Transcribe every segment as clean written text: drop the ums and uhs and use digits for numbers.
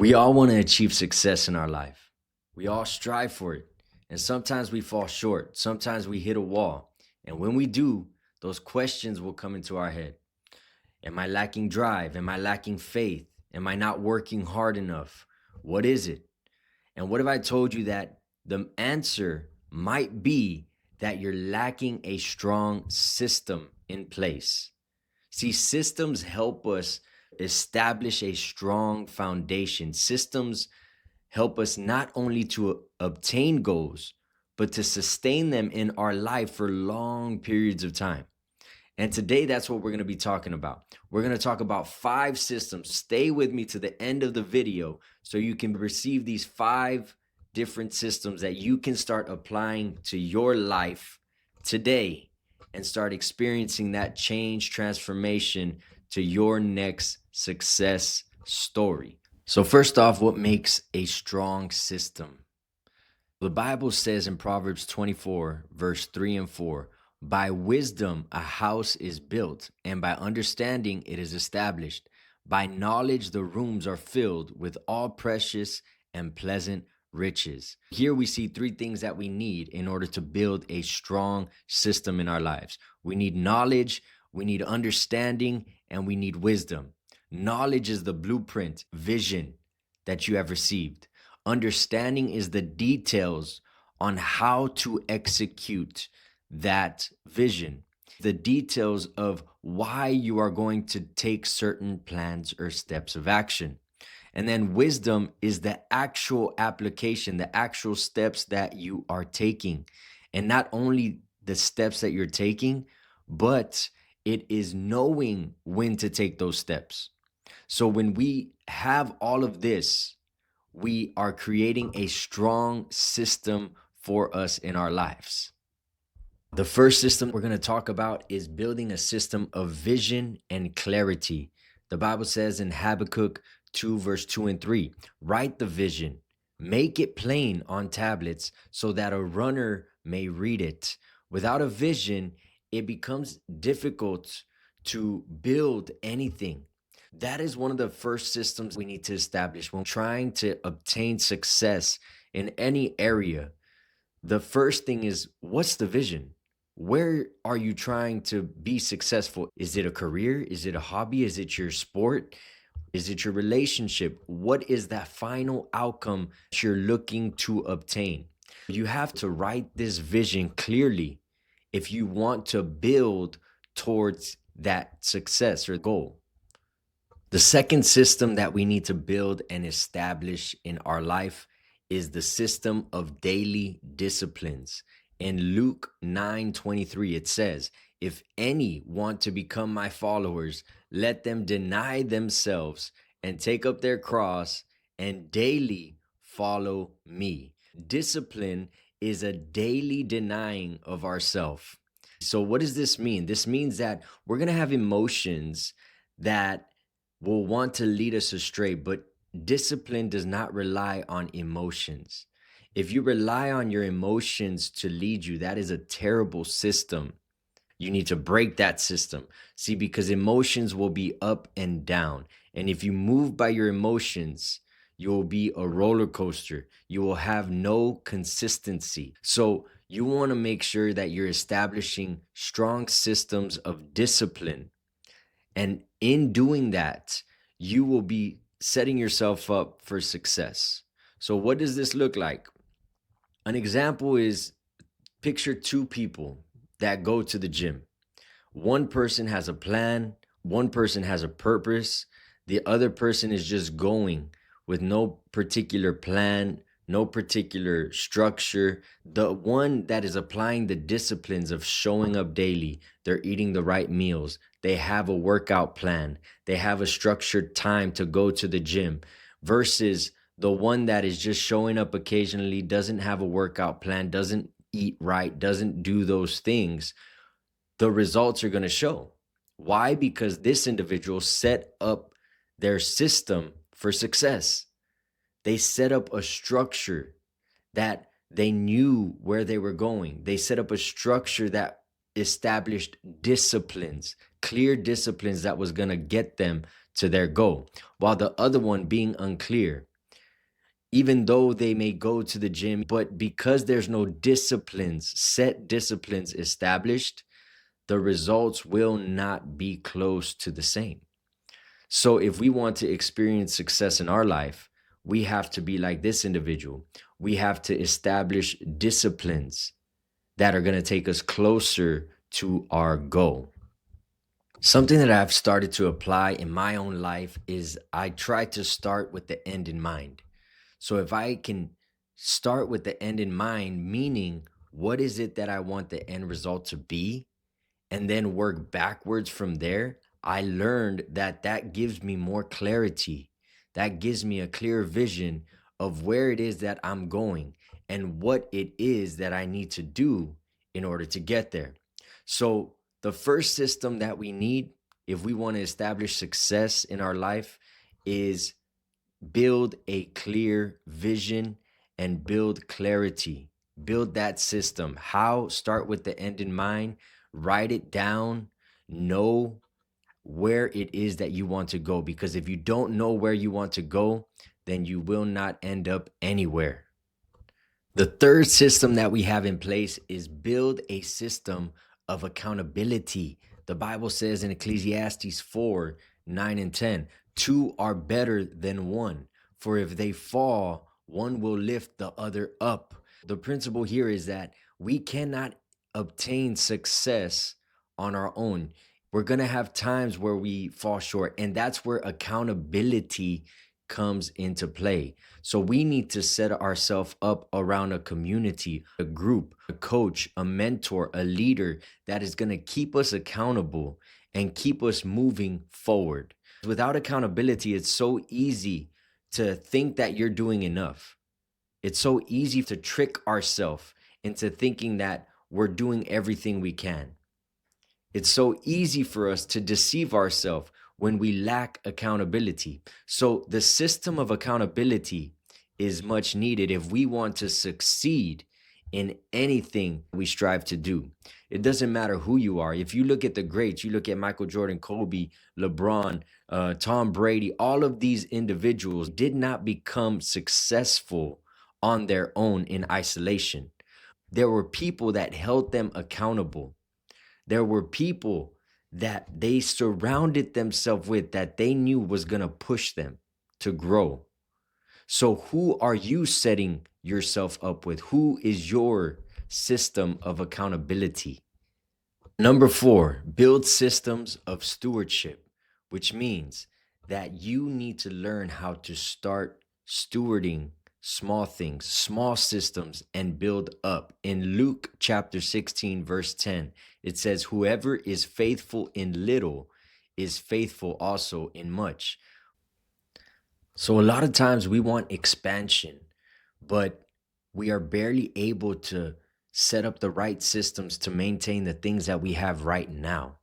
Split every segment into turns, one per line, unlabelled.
We all want to achieve success in our life. We all strive for it. And sometimes we fall short. Sometimes we hit a wall. And when we do, those questions will come into our head. Am I lacking drive? Am I lacking faith? Am I not working hard enough? What is it? And what if I told you that the answer might be that you're lacking a strong system in place? See, systems help us establish a strong foundation. Systems help us not only to obtain goals, but to sustain them in our life for long periods of time. And today, that's what we're going to be talking about. We're going to talk about 5 systems. Stay with me to the end of the video so you can receive these 5 different systems that you can start applying to your life today and start experiencing that change, transformation to your next success story. So first off, what makes a strong system? The Bible says in Proverbs 24, verse 3 and 4, by wisdom a house is built, and by understanding it is established. By knowledge the rooms are filled with all precious and pleasant riches. Here we see 3 things that we need in order to build a strong system in our lives. We need knowledge, we need understanding, and we need wisdom. Knowledge is the blueprint, vision that you have received. Understanding is the details on how to execute that vision, the details of why you are going to take certain plans or steps of action. And then wisdom is the actual application, the actual steps that you are taking. And not only the steps that you're taking, but it is knowing when to take those steps. So when we have all of this, we are creating a strong system for us in our lives. The first system we're going to talk about is building a system of vision and clarity. The Bible says in Habakkuk 2, verse 2 and 3, write the vision, make it plain on tablets so that a runner may read it. Without a vision, it becomes difficult to build anything. That is one of the first systems we need to establish when trying to obtain success in any area. The first thing is, what's the vision? Where are you trying to be successful? Is it a career? Is it a hobby? Is it your sport? Is it your relationship? What is that final outcome that you're looking to obtain? You have to write this vision clearly if you want to build towards that success or goal. The second system that we need to build and establish in our life is the system of daily disciplines. In Luke 9:23, it says, if any want to become my followers, let them deny themselves and take up their cross and daily follow me. Discipline is a daily denying of ourselves. So what does this mean? This means that we're going to have emotions that will want to lead us astray, but discipline does not rely on emotions. If you rely on your emotions to lead you, that is a terrible system. You need to break that system. See, because emotions will be up and down. And if you move by your emotions, you will be a roller coaster. You will have no consistency. So you want to make sure that you're establishing strong systems of discipline. And in doing that, you will be setting yourself up for success. So what does this look like? An example is, picture 2 people that go to the gym. One person has a plan, one person has a purpose, the other person is just going with no particular plan, no particular structure. The one that is applying the disciplines of showing up daily, they're eating the right meals, they have a workout plan, they have a structured time to go to the gym, versus the one that is just showing up occasionally, doesn't have a workout plan, doesn't eat right, doesn't do those things. The results are going to show. Why? Because this individual set up their system for success. They set up a structure that they knew where they were going. They set up a structure that established disciplines, clear disciplines that was going to get them to their goal. While the other one, being unclear, even though they may go to the gym, but because there's no disciplines, set disciplines established, the results will not be close to the same. So if we want to experience success in our life, we have to be like this individual. We have to establish disciplines that are going to take us closer to our goal. Something that I've started to apply in my own life is I try to start with the end in mind. So if I can start with the end in mind, meaning what is it that I want the end result to be, and then work backwards from there, I learned that that gives me more clarity. That gives me a clear vision of where it is that I'm going and what it is that I need to do in order to get there. So, the first system that we need if we want to establish success in our life is build a clear vision and build clarity. Build that system. How? Start with the end in mind, write it down, know where it is that you want to go. Because if you don't know where you want to go, then you will not end up anywhere. The third system that we have in place is build a system of accountability. The Bible says in Ecclesiastes 4 9 and 10, two are better than one, for if they fall, one will lift the other up. The principle here is that we cannot obtain success on our own. We're going to have times where we fall short, and that's where accountability comes into play. So we need to set ourselves up around a community, a group, a coach, a mentor, a leader that is going to keep us accountable and keep us moving forward. Without accountability, it's so easy to think that you're doing enough. It's so easy to trick ourselves into thinking that we're doing everything we can. It's so easy for us to deceive ourselves when we lack accountability. So the system of accountability is much needed if we want to succeed in anything we strive to do. It doesn't matter who you are. If you look at the greats, you look at Michael Jordan, Kobe, LeBron, Tom Brady, all of these individuals did not become successful on their own in isolation. There were people that held them accountable. There were people that they surrounded themselves with that they knew was going to push them to grow. So who are you setting yourself up with? Who is your system of accountability? Number 4, build systems of stewardship, which means that you need to learn how to start stewarding small things, small systems, and build up. In Luke chapter 16, verse 10, it says, whoever is faithful in little is faithful also in much. So a lot of times we want expansion, but we are barely able to set up the right systems to maintain the things that we have right now.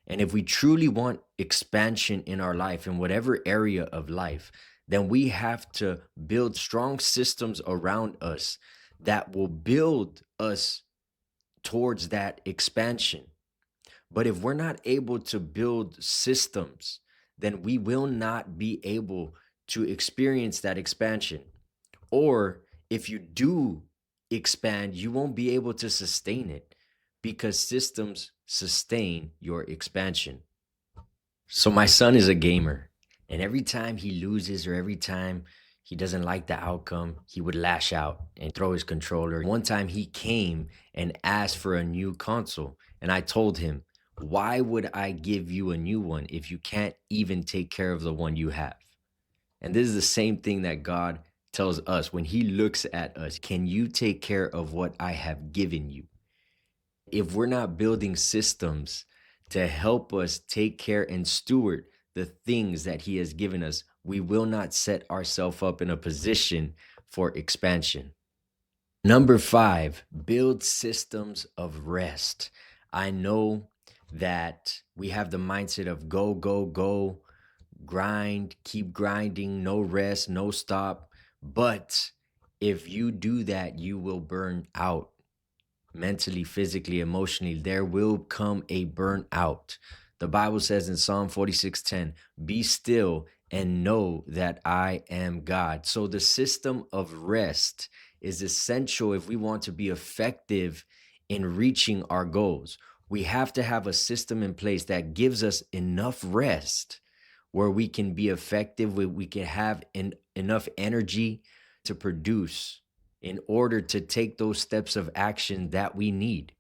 And if we truly want expansion in our life, in whatever area of life, then we have to build strong systems around us that will build us towards that expansion. But if we're not able to build systems, then we will not be able to experience that expansion. Or if you do expand, you won't be able to sustain it because systems sustain your expansion. So my son is a gamer, and every time he loses or every time he doesn't like the outcome, he would lash out and throw his controller. One time he came and asked for a new console, and I told him, why would I give you a new one if you can't even take care of the one you have? And this is the same thing that God tells us when he looks at us. Can you take care of what I have given you? If we're not building systems to help us take care and steward the things that he has given us, we will not set ourselves up in a position for expansion. Number 5, build systems of rest. I know that we have the mindset of go, go, go, grind, keep grinding, no rest, no stop. But if you do that, you will burn out mentally, physically, emotionally. There will come a burnout. The Bible says in Psalm 46:10, be still and know that I am God. So the system of rest is essential if we want to be effective in reaching our goals. We have to have a system in place that gives us enough rest where we can be effective, where we can have enough energy to produce in order to take those steps of action that we need.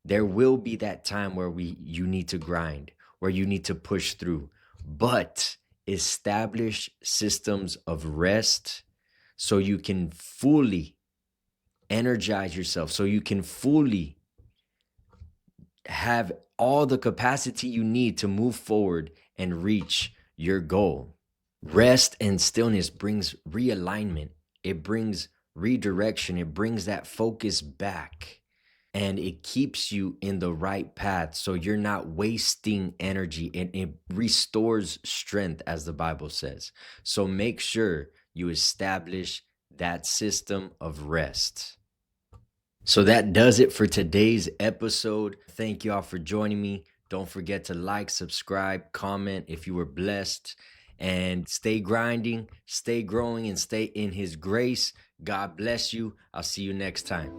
There will be that time where you need to grind, where you need to push through, but establish systems of rest so you can fully energize yourself, so you can fully have all the capacity you need to move forward and reach your goal. Rest and stillness brings realignment. It brings redirection. It brings that focus back, and it keeps you in the right path. So you're not wasting energy, and it restores strength, as the Bible says. So make sure you establish that system of rest. So that does it for today's episode. Thank you all for joining me. Don't forget to like, subscribe, comment if you were blessed, and stay grinding, stay growing, and stay in His grace. God bless you. I'll see you next time.